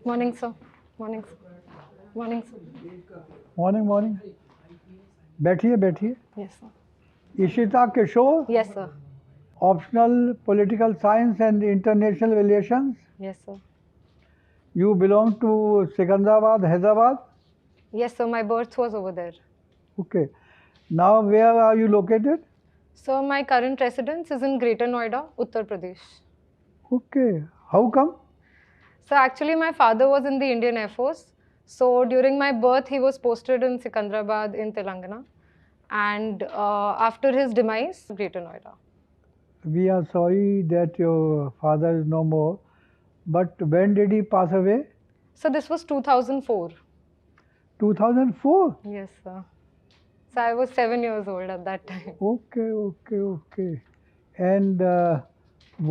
Morning, sir. Morning, sir. Morning, sir. Morning morning बैठिए बैठिए Yes, sir. Ishita Kishore Yes, sir. Optional political science and international relations Yes, sir. You belong to Secunderabad Hyderabad Yes, sir. My birth was over there. Okay now where are you located So my current residence is in Greater Noida, Uttar Pradesh. Okay how come So actually my father was in the Indian Air Force. So during my birth he was posted in Secunderabad in Telangana. And after his demise, Greater Noida. We are sorry that your father is no more but when did he pass away So this was 2004. 2004 Yes, sir. So I was 7 years old at that time. okay okay okay and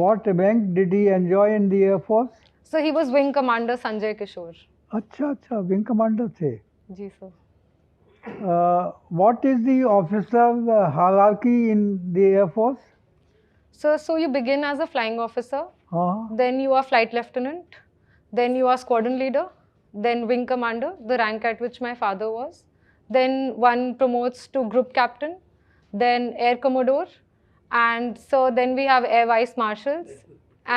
what rank did he enjoy in the air force So he was Wing Commander Sanjay Kishore. अच्छा अच्छा wing commander थे Ji, sir. what is the officer hierarchy in the air force So you begin as a flying officer, हाँ then you are flight lieutenant, then you are squadron leader, then wing commander, the rank at which my father was. Then one promotes to group captain, then air commodore, and so then we have air vice marshals,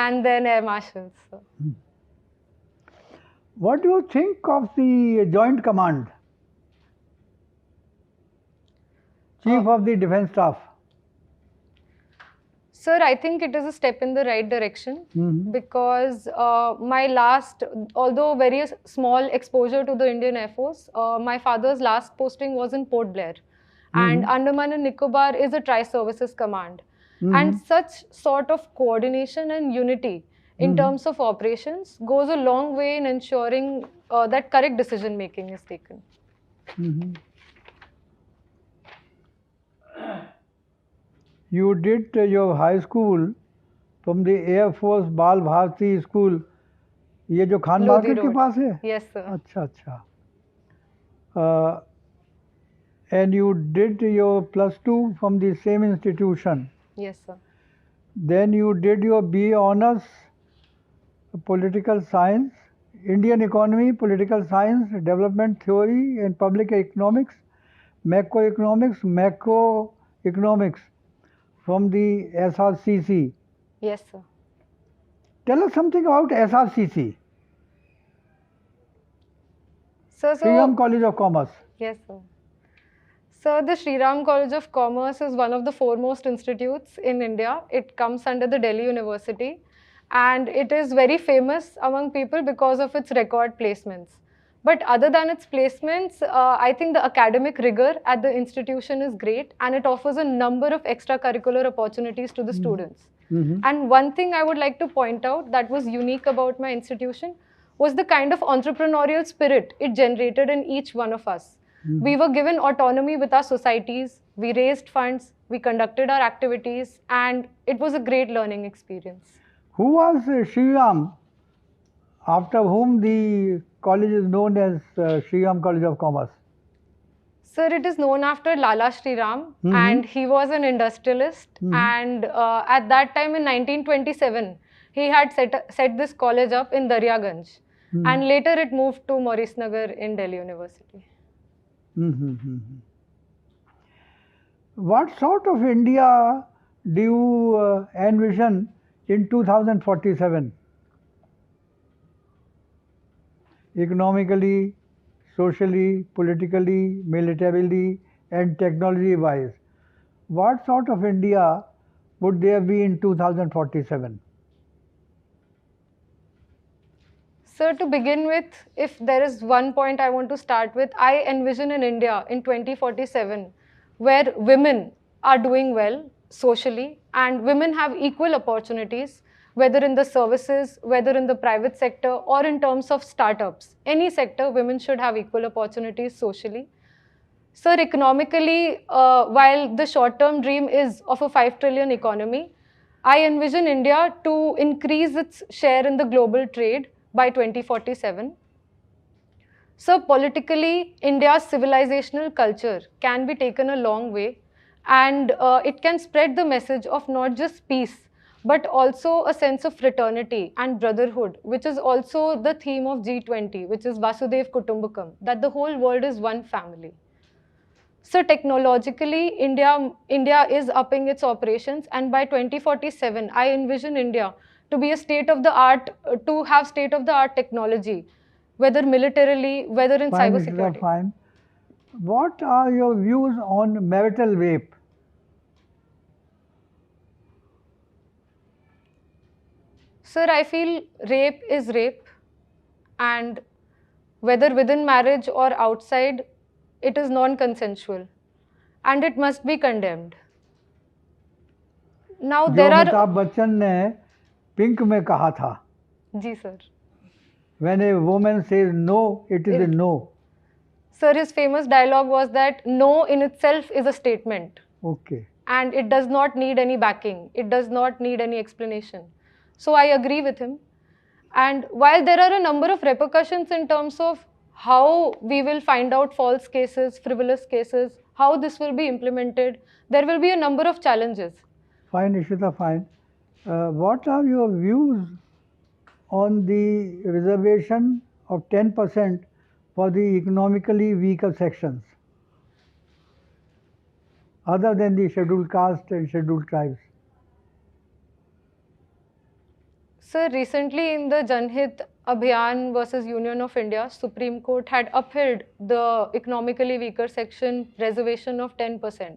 and then air marshals. So. what do you think of the joint command chief of the defense staff Sir, I think it is a step in the right direction Mhm. because my last, although very small exposure to the Indian Air Force, my father's last posting was in Port Blair. And Andaman and Nicobar is a tri-services command. And such sort of coordination and unity in terms of operations goes a long way in ensuring that correct decision making is taken. You did your high school from the Air Force Bal Bharati School. ये जो Khan Lodi market के Road. पास है Yes, sir. अच्छा अच्छा and you did your +2 from the same institution. Yes, sir. Then you did your BA honors political science, Indian economy, political science, development theory and public economics, macroeconomics from the SRCC. Yes, sir. Tell us something about SRCC, So, Sriram College of Commerce. Yes, sir. So, the Shriram College of Commerce is one of the foremost institutes in India. It comes under the Delhi University and it is very famous among people because of its record placements. But other than its placements, I think the academic rigor at the institution is great and it offers a number of extracurricular opportunities to the students. And one thing I would like to point out that was unique about my institution was the kind of entrepreneurial spirit it generated in each one of us. We were given autonomy with our societies, we raised funds, we conducted our activities, and it was a great learning experience. Who was Shriram, after whom the college is known as Shriram College of Commerce? Sir, it is known after Lala Shriram, and he was an industrialist. And at that time in 1927, he had set this college up in Daryaganj. And later it moved to Maurice Nagar in Delhi University. What sort of India do you envision in 2047? Economically, socially, politically, militarily, and technology-wise. What sort of India would there be in 2047? Sir, to begin with, if there is one point I want to start with, I envision an India in 2047 where women are doing well socially and women have equal opportunities, whether in the services, whether in the private sector or in terms of startups. Any sector, women should have equal opportunities socially. Sir, economically, while the short-term dream is of a 5 trillion economy, I envision India to increase its share in the global trade by 2047. So politically, India's civilizational culture can be taken a long way and it can spread the message of not just peace, but also a sense of fraternity and brotherhood, which is also the theme of G20, which is Vasudev Kutumbakam, that the whole world is one family. So technologically, India is upping its operations, and by 2047, I envision India to be a state of the art, to have state of the art technology, whether militarily, whether in Fine, Ishita, cybersecurity. fine. What are your views on marital rape? Sir, I feel rape is rape, and whether within marriage or outside, it is non-consensual, and it must be condemned. Now जो there are, Amitabh Bachchan ने pink में कहा था, ji sir, when a woman says no, it is a no. sir, his famous dialogue was that no in itself is a statement. Okay. And it does not need any backing. It does not need any explanation. So I agree with him. And while there are a number of repercussions in terms of how we will find out false cases, frivolous cases, how this will be implemented, there will be a number of challenges. Fine, Ishita, fine. What are your views on the reservation of 10% for the economically weaker sections, other than the scheduled caste and scheduled tribes? Sir, recently in the Janhit Abhiyan versus Union of India, Supreme Court had upheld the economically weaker section reservation of 10%.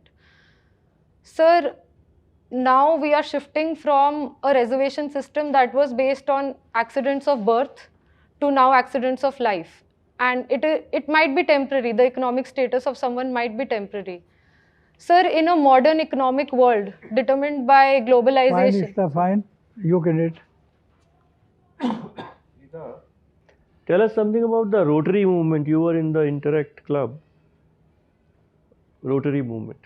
Sir, now we are shifting from a reservation system that was based on accidents of birth to now accidents of life. And it might be temporary, the economic status of someone might be temporary. Sir, in a modern economic world determined by Fine, globalization. Ishita, fine. You get it. Tell us something about the Rotary movement. You were in the Interact Club. Rotary movement.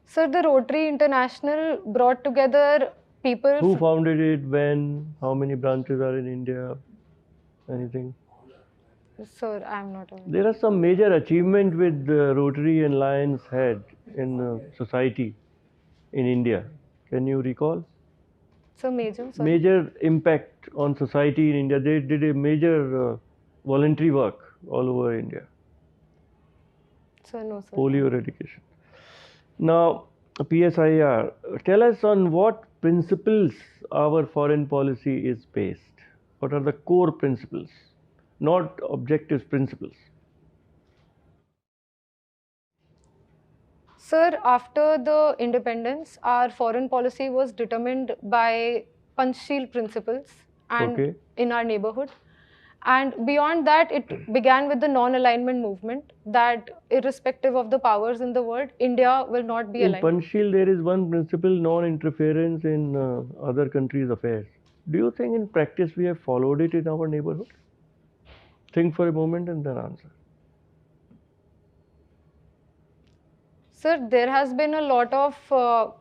Sir, the Rotary International brought together people. Who founded it? When? How many branches are in India? Anything? Sir, I am not aware. There are some major achievement with Rotary and Lions had in society in India. Can you recall? So major, sorry. Major impact on society in India. They did a major voluntary work all over India. Sir, no, sir. Polio eradication. Now, PSIR, tell us on what principles our foreign policy is based. What are the core principles? Not objectives, principles. Sir, after the independence, our foreign policy was determined by Panchsheel principles and in our neighborhood. And beyond that, it began with the non-alignment movement that irrespective of the powers in the world, India will not be aligned. In Panchsheel, there is one principle, non-interference in other countries' affairs. Do you think in practice we have followed it in our neighborhood? Think for a moment and then answer. Sir, there has been a lot of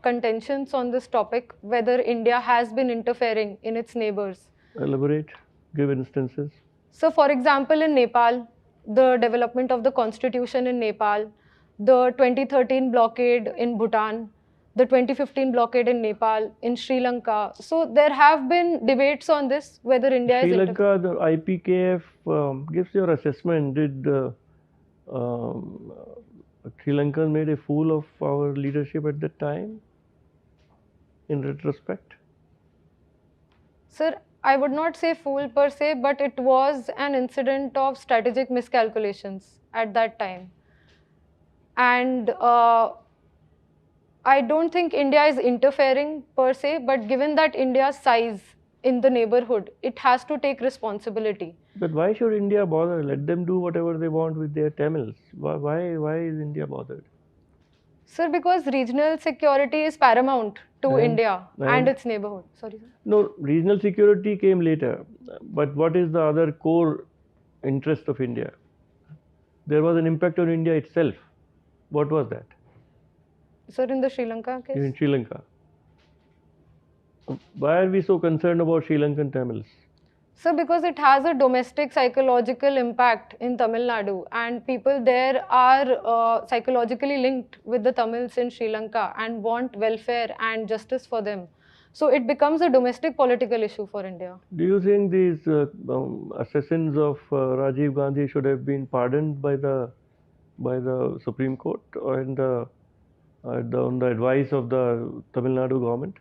contentions on this topic, whether India has been interfering in its neighbors. Elaborate, give instances. So, for example, in Nepal, the development of the constitution in Nepal, the 2013 blockade in Bhutan, the 2015 blockade in Nepal, in Sri Lanka. So, there have been debates on this, whether India Sri is Lanka, the IPKF gives your assessment. Did Sri Lanka made a fool of our leadership at that time, in retrospect? Sir, I would not say fool per se, but it was an incident of strategic miscalculations at that time. And I don't think India is interfering per se, but given that India's size in the neighborhood, it has to take responsibility. But why should India bother? Let them do whatever they want with their Tamils. Why is India bothered? Sir, because regional security is paramount to India and its neighborhood. Sorry, sir. No, regional security came later. But what is the other core interest of India? There was an impact on India itself. What was that? Sir, in the Sri Lanka case? In Sri Lanka. Why are we so concerned about Sri Lankan Tamils? Sir, because it has a domestic psychological impact in Tamil Nadu, and people there are psychologically linked with the Tamils in Sri Lanka and want welfare and justice for them. So it becomes a domestic political issue for India. Do you think these assassins of Rajiv Gandhi should have been pardoned by the Supreme Court and on the advice of the Tamil Nadu government?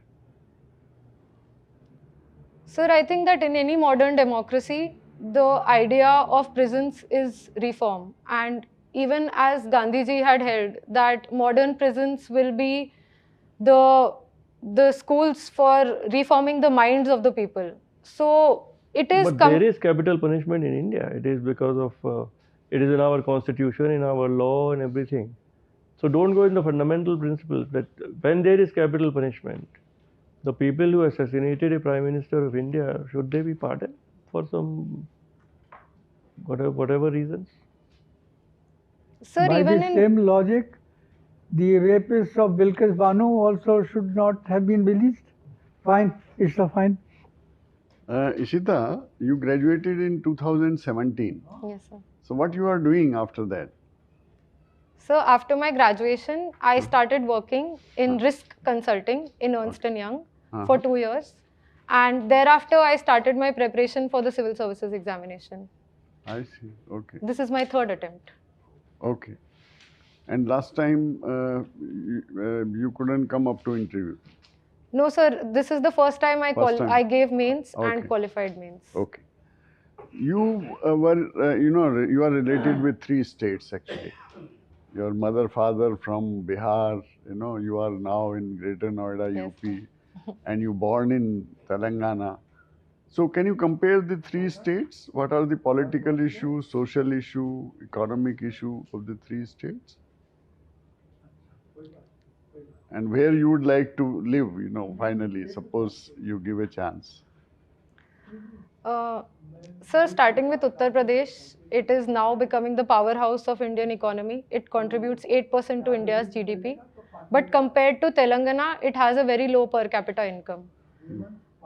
Sir, I think that in any modern democracy, the idea of prisons is reform. And even as Gandhiji had held that modern prisons will be the, the schools for reforming the minds of the people. So it is. But there is capital punishment in India. It is because of it is in our constitution, in our law, and everything. So don't go in the fundamental principles that when there is capital punishment, the people who assassinated a prime minister of India, should they be pardoned for some whatever reasons? Sir, By even the in same logic, the rapists of Bilkis Banu also should not have been released. Fine, it's a fine. Ishita, you graduated in 2017. yes, sir. So what you are doing after that? So after my graduation, I started working in risk consulting in Ernst and Young for 2 years, and thereafter I started my preparation for the civil services examination. I see. Okay. This is my third attempt. Okay. And last time you couldn't come up to interview. No, sir. This is the first time I gave mains Okay. and qualified mains. Okay. You were, you are related with 3 states actually. Your mother, father from Bihar, you are now in Greater Noida, Yes. UP, and you born in Telangana. So can you compare the 3 states? What are the political issues, social issue, economic issue of the 3 states? And where you would like to live, finally, suppose you give a chance. Sir, starting with Uttar Pradesh, it is now becoming the powerhouse of Indian economy. It contributes 8% to India's GDP. But compared to Telangana, it has a very low per capita income.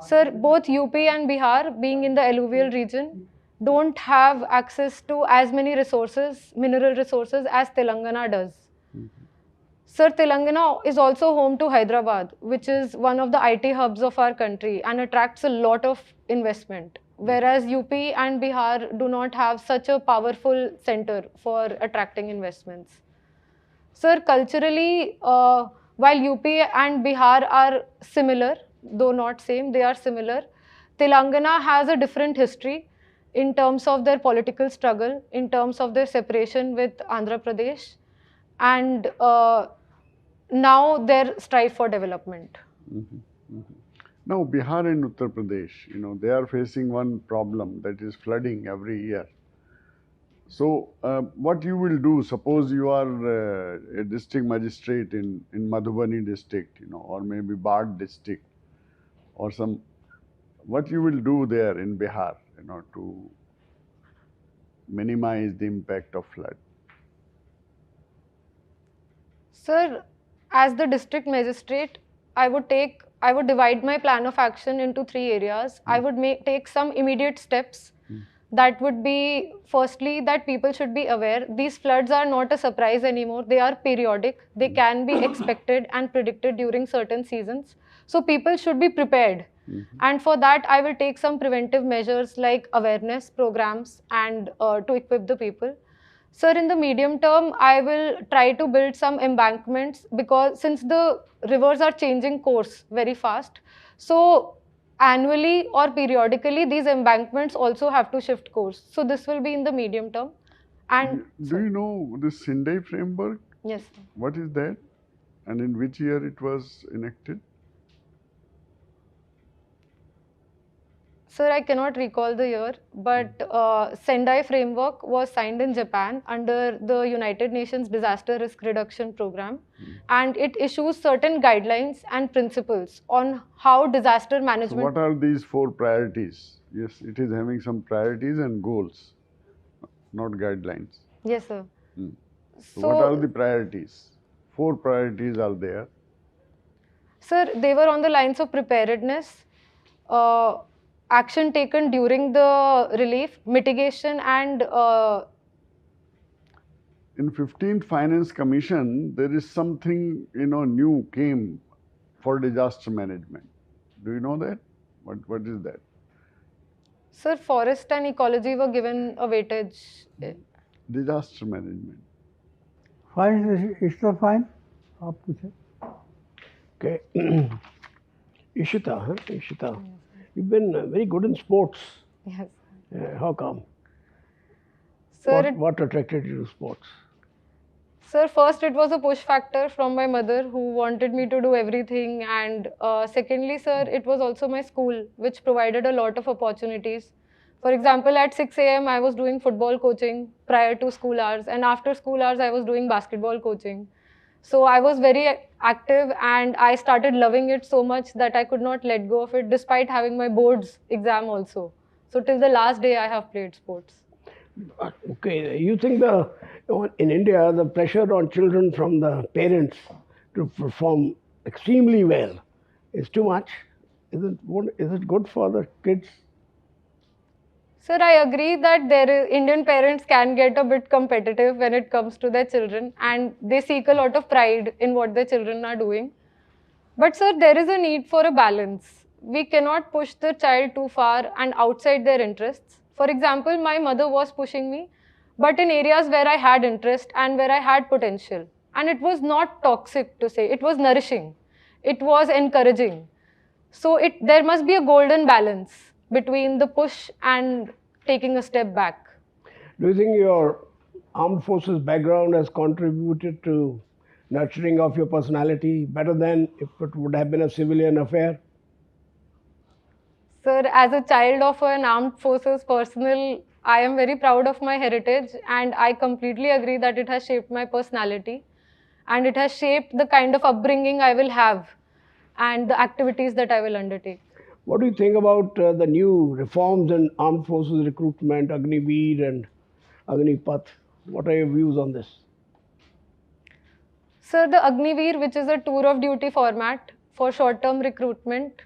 Sir, both UP and Bihar, being in the alluvial region, don't have access to as many resources, mineral resources, as Telangana does. Sir, Telangana is also home to Hyderabad, which is one of the IT hubs of our country and attracts a lot of investment. Whereas UP and Bihar do not have such a powerful center for attracting investments. Sir, culturally, while UP and Bihar are similar, though not same, they are similar. Telangana has a different history in terms of their political struggle, in terms of their separation with Andhra Pradesh, and now their strive for development. Now, Bihar and Uttar Pradesh, they are facing one problem, that is flooding every year. So, what you will do, suppose you are a district magistrate in Madhubani district, or maybe Bagh district, or what you will do there in Bihar, to minimize the impact of flood? Sir, as the district magistrate, I would divide my plan of action into 3 areas. I would take some immediate steps. That would be, firstly, that people should be aware. These floods are not a surprise anymore. They are periodic. They can be expected and predicted during certain seasons. So people should be prepared. And for that, I will take some preventive measures like awareness programs and to equip the people. Sir, in the medium term, I will try to build some embankments, because since the rivers are changing course very fast, so annually or periodically, these embankments also have to shift course. So this will be in the medium term. And do you know the Sindai framework? yes, What is that? And in which year it was enacted? sir, I cannot recall the year, but Sendai framework was signed in Japan under the United Nations Disaster Risk Reduction Program, and it issues certain guidelines and principles on how disaster So management. what are these 4 priorities? Yes, it is having some priorities and goals, not guidelines. Yes, sir. So what are the priorities? 4 priorities are there. Sir, they were on the lines of preparedness, action taken during the relief, mitigation, and In 15th Finance Commission, there is something new came for disaster management. Do you know that? What is that? Sir, forest and ecology were given a weightage. Disaster management. Fine, Ishita, fine. आप पूछे. Okay. Ishita, huh? Ishita, you've been very good in sports. Yes. How come? Sir, What attracted you to sports? Sir, first it was a push factor from my mother who wanted me to do everything, and secondly, sir, it was also my school which provided a lot of opportunities. For example, at 6 a.m. I was doing football coaching prior to school hours, and after school hours I was doing basketball coaching. So I was very active, and I started loving it so much that I could not let go of it despite having my boards exam also. So till the last day I have played sports. Okay, you think in India the pressure on children from the parents to perform extremely well is too much? Is it good for the kids? Sir, I agree that Indian parents can get a bit competitive when it comes to their children, and they seek a lot of pride in what their children are doing. But sir, there is a need for a balance. We cannot push the child too far and outside their interests. For example, my mother was pushing me, but in areas where I had interest and where I had potential. And it was not toxic to say, it was nourishing. It was encouraging. So there must be a golden balance between the push and taking a step back. Do you think your armed forces background has contributed to nurturing of your personality better than if it would have been a civilian affair? Sir, as a child of an armed forces personnel, I am very proud of my heritage, and I completely agree that it has shaped my personality and it has shaped the kind of upbringing I will have and the activities that I will undertake. What do you think about the new reforms in armed forces recruitment, Agniveer and Agnipath? What are your views on this? Sir, the Agniveer, which is a tour of duty format for short-term recruitment,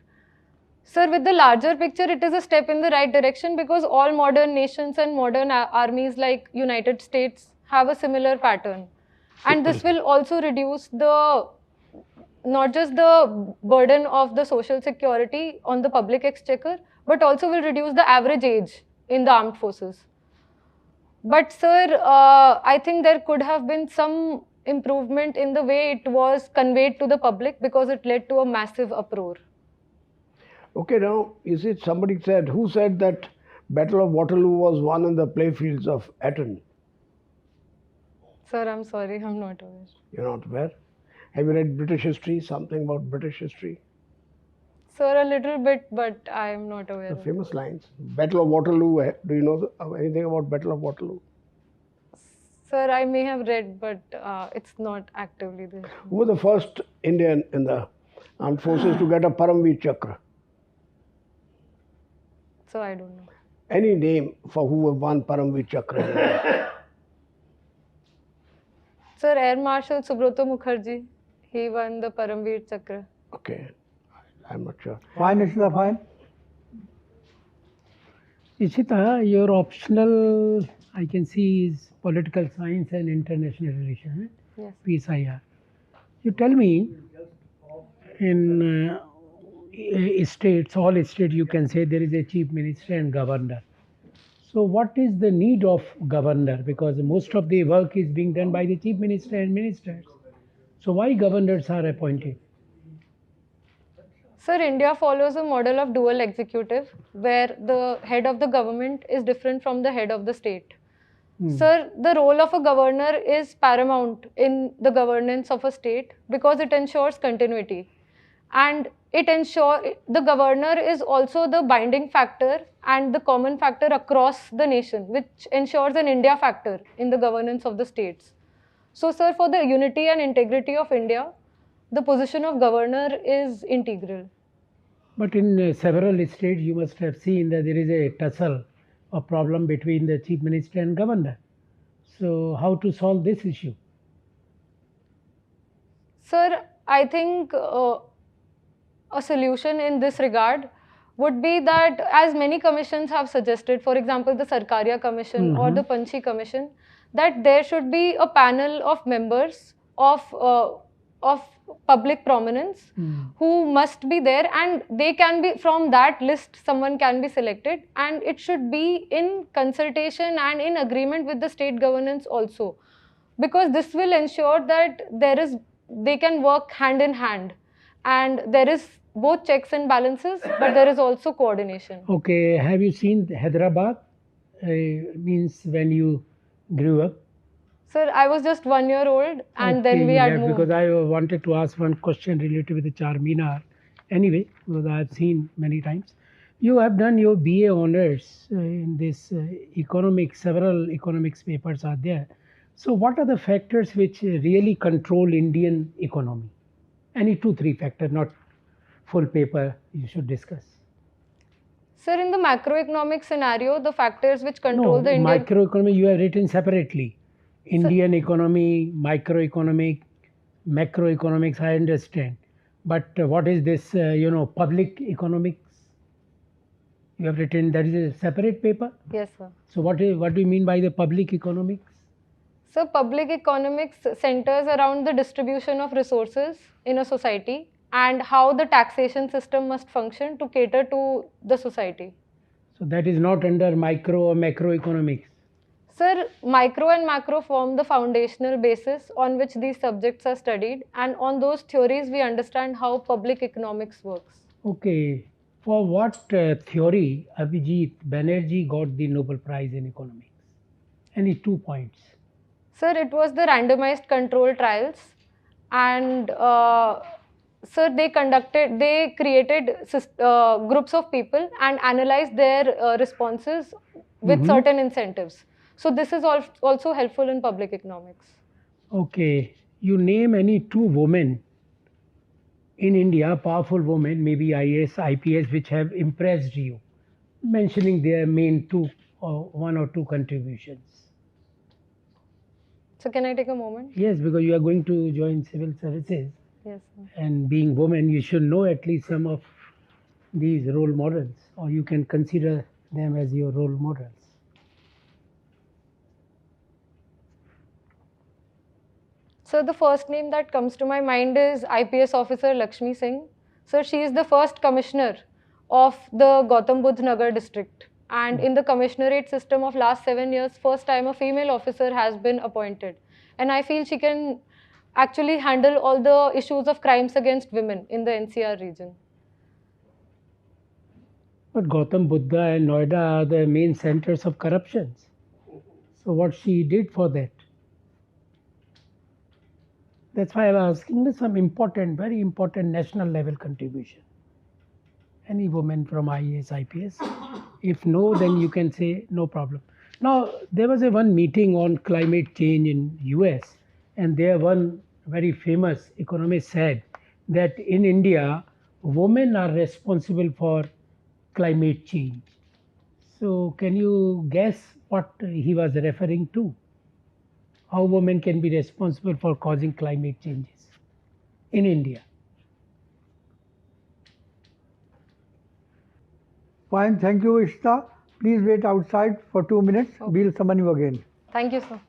sir, with the larger picture, it is a step in the right direction because all modern nations and modern armies like United States have a similar pattern. And this will also reduce not just the burden of the social security on the public exchequer, but also will reduce the average age in the armed forces. But sir, I think there could have been some improvement in the way it was conveyed to the public because it led to a massive uproar. Okay, now, is it who said that Battle of Waterloo was won in the playfields of Eton? Sir, I'm sorry, I'm not aware. You're not aware? Have you read British history, something about British history? Sir, a little bit, but I'm not aware. The famous lines. Battle of Waterloo, do you know anything about Battle of Waterloo? Sir, I may have read, but it's not actively there. Who was the first Indian in the armed forces to get a Paramveer Chakra? So I don't know. Any name for who won Paramveer Chakra? Sir, Air Marshal Subrata Mukherjee, he won the Paramveer Chakra. Okay, I'm not sure. Fine, Ishita, fine. Ishita, your optional, I can see, is political science and international relations, Yes. PSIR. You tell me, in states, all states, you can say there is a chief minister and governor. So what is the need of governor? Because most of the work is being done by the chief minister and ministers. So why governors are appointed? Sir, India follows a model of dual executive where the head of the government is different from the head of the state. Sir, the role of a governor is paramount in the governance of a state because it ensures continuity. And the governor is also the binding factor and the common factor across the nation, which ensures an India factor in the governance of the states. So, sir, for the unity and integrity of India, the position of governor is integral. But in several states, you must have seen that there is a tussle or problem between the chief minister and governor. So, how to solve this issue? Sir, I think a solution in this regard would be that, as many commissions have suggested, for example, the Sarkaria Commission or the Panchi Commission, that there should be a panel of members of of public prominence who must be there, and they can be from that list, someone can be selected, and it should be in consultation and in agreement with the state governance also, because this will ensure that they can work hand in hand, and there is both checks and balances, but there is also coordination. Okay, have you seen Hyderabad? Means when you grew up. Sir, I was just 1 year old, and then we you had left, moved. because I wanted to ask one question related with the Charminar. Anyway, because I have seen many times. You have done your BA honors in this economics, several economics papers are there. So what are the factors which really control Indian economy? Any 2-3 factors, not full paper, you should discuss. Sir, in the macroeconomic scenario, the factors which control No, the Indian microeconomy you have written separately. Indian economy, microeconomic, macroeconomics, I understand. But what is this, public economics? You have written, that is a separate paper? Yes, sir. So what do you mean by the public economics? So, public economics centers around the distribution of resources in a society and how the taxation system must function to cater to the society. So that is not under micro or macroeconomics. Sir, micro and macro form the foundational basis on which these subjects are studied, and on those theories we understand how public economics works. Okay. For what theory Abhijit Banerjee got the Nobel Prize in economics? Any 2 points? Sir, it was the randomized control trials, and sir, they created groups of people and analyzed their responses with certain incentives. So this is also helpful in public economics. Okay, you name any 2 women in India, powerful women, maybe IAS, IPS, which have impressed you, mentioning their main 1 or 2 contributions. So can I take a moment? Yes, because you are going to join civil services. Yes, sir. And being woman, you should know at least some of these role models, or you can consider them as your role models. So the first name that comes to my mind is IPS officer Lakshmi Singh. So she is the first commissioner of the Gautam Budh Nagar district. And in the commissionerate system of last 7 years, first time a female officer has been appointed. And I feel she can actually handle all the issues of crimes against women in the NCR region. But Gautam Buddha and Noida are the main centers of corruptions. So what she did for that? That's why I was asking some important, very important national level contribution. Any woman from IAS, IPS? If no, then you can say no problem. Now, there was one meeting on climate change in US, and there one very famous economist said that in India, women are responsible for climate change. So can you guess what he was referring to? How women can be responsible for causing climate changes in India? Fine, thank you, Ishita. Please wait outside for 2 minutes. Okay. We'll summon you again. Thank you, sir.